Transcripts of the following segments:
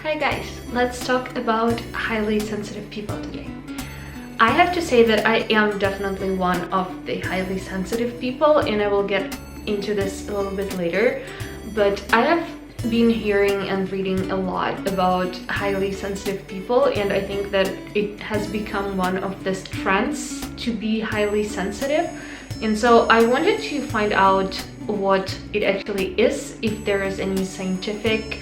Hi guys, let's talk about highly sensitive people today. I have to say that I am definitely one of the highly sensitive people, and I will get into this a little bit later, but I have been hearing and reading a lot about highly sensitive people, and I think that it has become one of the trends to be highly sensitive. And so I wanted to find out what it actually is, if there is any scientific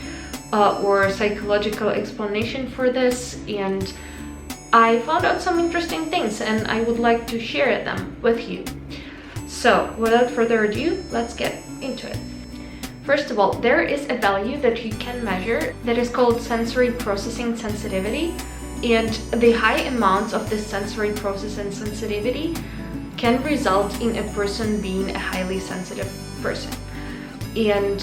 or psychological explanation for this, and I found out some interesting things and I would like to share them with you. So without further ado, let's get into it. First of all, there is a value that you can measure that is called sensory processing sensitivity, and the high amounts of this sensory processing sensitivity can result in a person being a highly sensitive person. And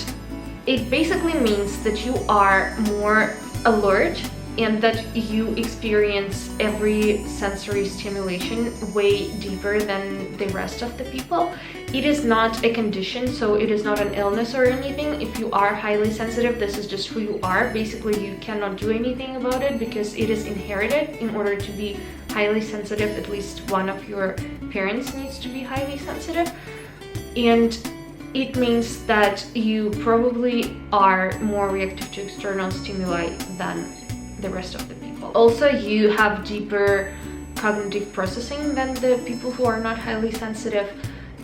it basically means that you are more alert and that you experience every sensory stimulation way deeper than the rest of the people. It is not a condition, so it is not an illness or anything. If you are highly sensitive, this is just who you are. Basically, you cannot do anything about it because it is inherited. In order to be highly sensitive, at least one of your parents needs to be highly sensitive. And it means that you probably are more reactive to external stimuli than the rest of the people. Also, you have deeper cognitive processing than the people who are not highly sensitive,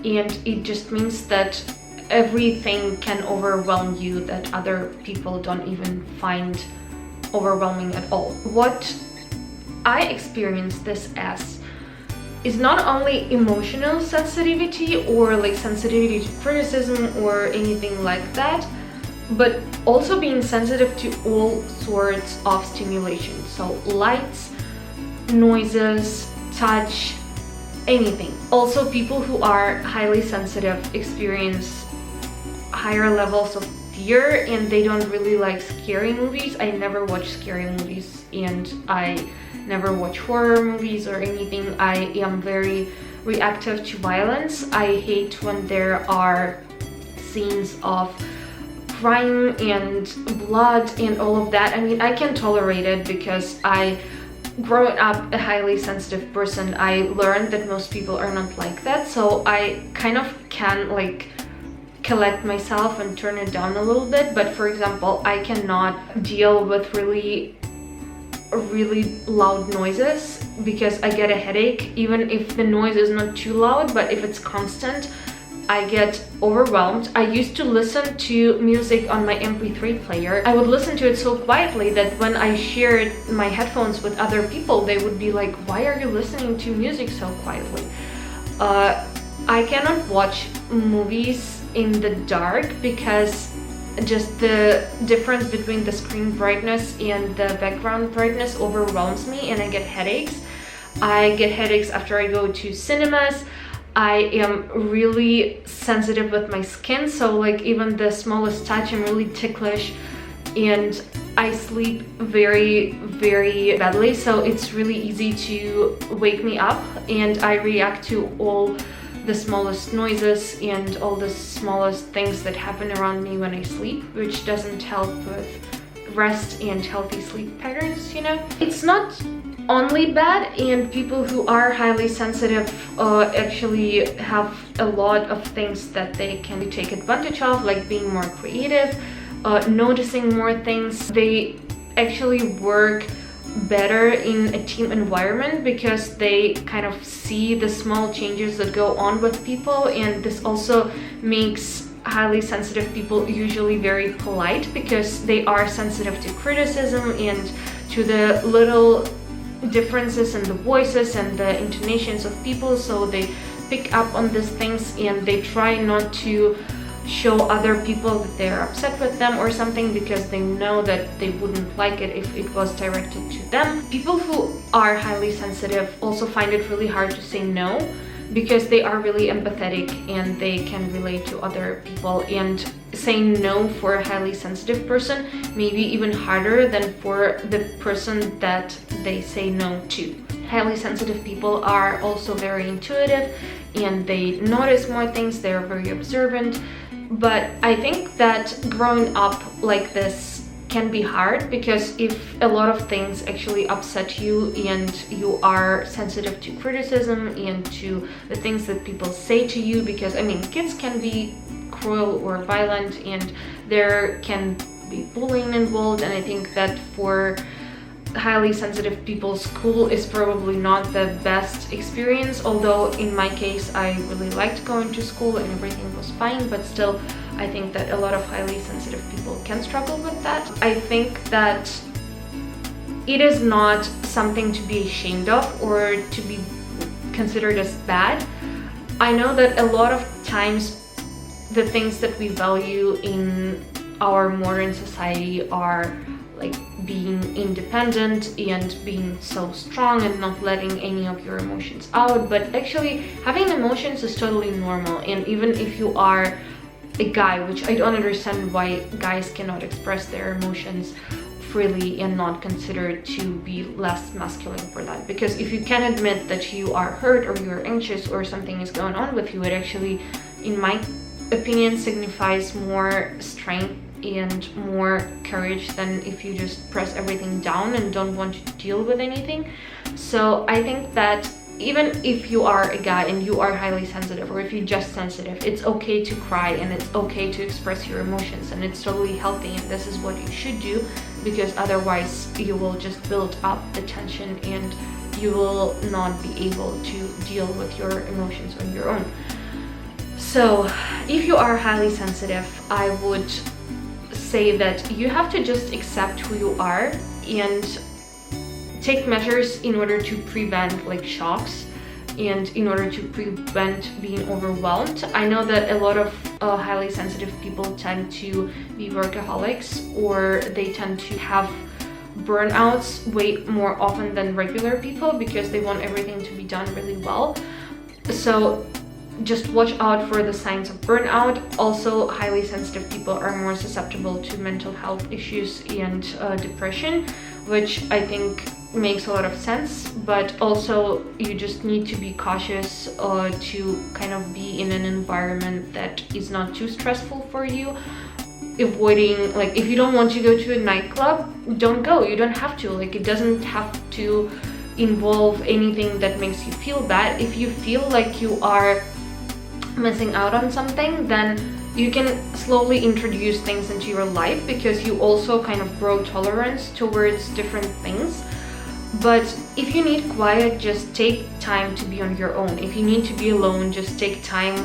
and it just means that everything can overwhelm you that other people don't even find overwhelming at all. What I experience this as is not only emotional sensitivity or like sensitivity to criticism or anything like that, but also being sensitive to all sorts of stimulation. So lights, noises, touch, anything. Also, people who are highly sensitive experience higher levels of fear, and they don't really like scary movies. I never watch scary movies, and I never watch horror movies or anything. I am very reactive to violence. I hate when there are scenes of crime and blood and all of that. I mean, I can tolerate it because growing up a highly sensitive person, I learned that most people are not like that. So I kind of can like collect myself and turn it down a little bit. But for example, I cannot deal with really loud noises because I get a headache, even if the noise is not too loud, but if it's constant, I get overwhelmed. I used to listen to music on my MP3 player. I would listen to it so quietly that when I shared my headphones with other people, they would be like, why are you listening to music so quietly? I cannot watch movies in the dark because just the difference between the screen brightness and the background brightness overwhelms me, and I get headaches. I get headaches after I go to cinemas. I am really sensitive with my skin, so like even the smallest touch, I'm really ticklish, and I sleep very badly, so it's really easy to wake me up, and I react to all the smallest noises and all the smallest things that happen around me when I sleep, which doesn't help with rest and healthy sleep patterns, you know? It's not only bad, and people who are highly sensitive actually have a lot of things that they can take advantage of, like being more creative, noticing more things. They actually work better in a team environment because they kind of see the small changes that go on with people, and this also makes highly sensitive people usually very polite because they are sensitive to criticism and to the little differences in the voices and the intonations of people, so they pick up on these things and they try not to show other people that they're upset with them or something because they know that they wouldn't like it if it was directed to them. People who are highly sensitive also find it really hard to say no because they are really empathetic and they can relate to other people, and saying no for a highly sensitive person may be even harder than for the person that they say no to. Highly sensitive people are also very intuitive and they notice more things, they're very observant, but I think that growing up like this can be hard, because if a lot of things actually upset you and you are sensitive to criticism and to the things that people say to you, because I mean, kids can be cruel or violent and there can be bullying involved, and I think that for highly sensitive people, school is probably not the best experience, although in my case I really liked going to school and everything was fine, but still I think that a lot of highly sensitive people can struggle with that. I think that it is not something to be ashamed of or to be considered as bad. I know that a lot of times the things that we value in our modern society are like being independent and being so strong and not letting any of your emotions out, but actually having emotions is totally normal. And even if you are a guy, which I don't understand why guys cannot express their emotions freely and not considered to be less masculine for that, because if you can admit that you are hurt or you're anxious or something is going on with you, it actually, in my opinion, signifies more strength and more courage than if you just press everything down and don't want to deal with anything. So I think that even if you are a guy and you are highly sensitive, or if you're just sensitive, it's okay to cry and it's okay to express your emotions, and it's totally healthy, and this is what you should do, because otherwise you will just build up the tension and you will not be able to deal with your emotions on your own. So if you are highly sensitive, I would say that you have to just accept who you are and take measures in order to prevent like shocks and in order to prevent being overwhelmed. I know that a lot of highly sensitive people tend to be workaholics, or they tend to have burnouts way more often than regular people because they want everything to be done really well. So just watch out for the signs of burnout. Also, highly sensitive people are more susceptible to mental health issues and depression, which I think makes a lot of sense, but also you just need to be cautious to kind of be in an environment that is not too stressful for you. Avoiding, like, if you don't want to go to a nightclub, don't go. You don't have to, like, it doesn't have to involve anything that makes you feel bad. If you feel like you are missing out on something, then you can slowly introduce things into your life, because you also kind of grow tolerance towards different things. But if you need quiet, just take time to be on your own. If you need to be alone, just take time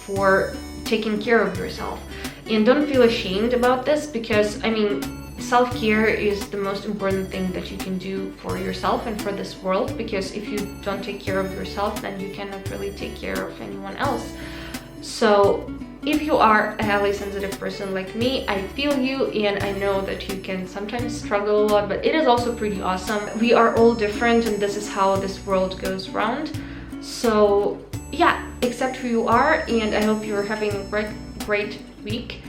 for taking care of yourself. And don't feel ashamed about this, because I mean, self-care is the most important thing that you can do for yourself and for this world, because if you don't take care of yourself, then you cannot really take care of anyone else. So if you are a highly sensitive person like me, I feel you, and I know that you can sometimes struggle a lot, but it is also pretty awesome. We are all different, and this is how this world goes round. So yeah, accept who you are, and I hope you're having a great week,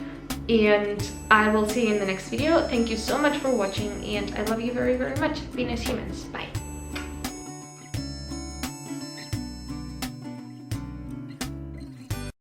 and I will see you in the next video. Thank you so much for watching, and I love you very, very much. Be nice humans. Bye.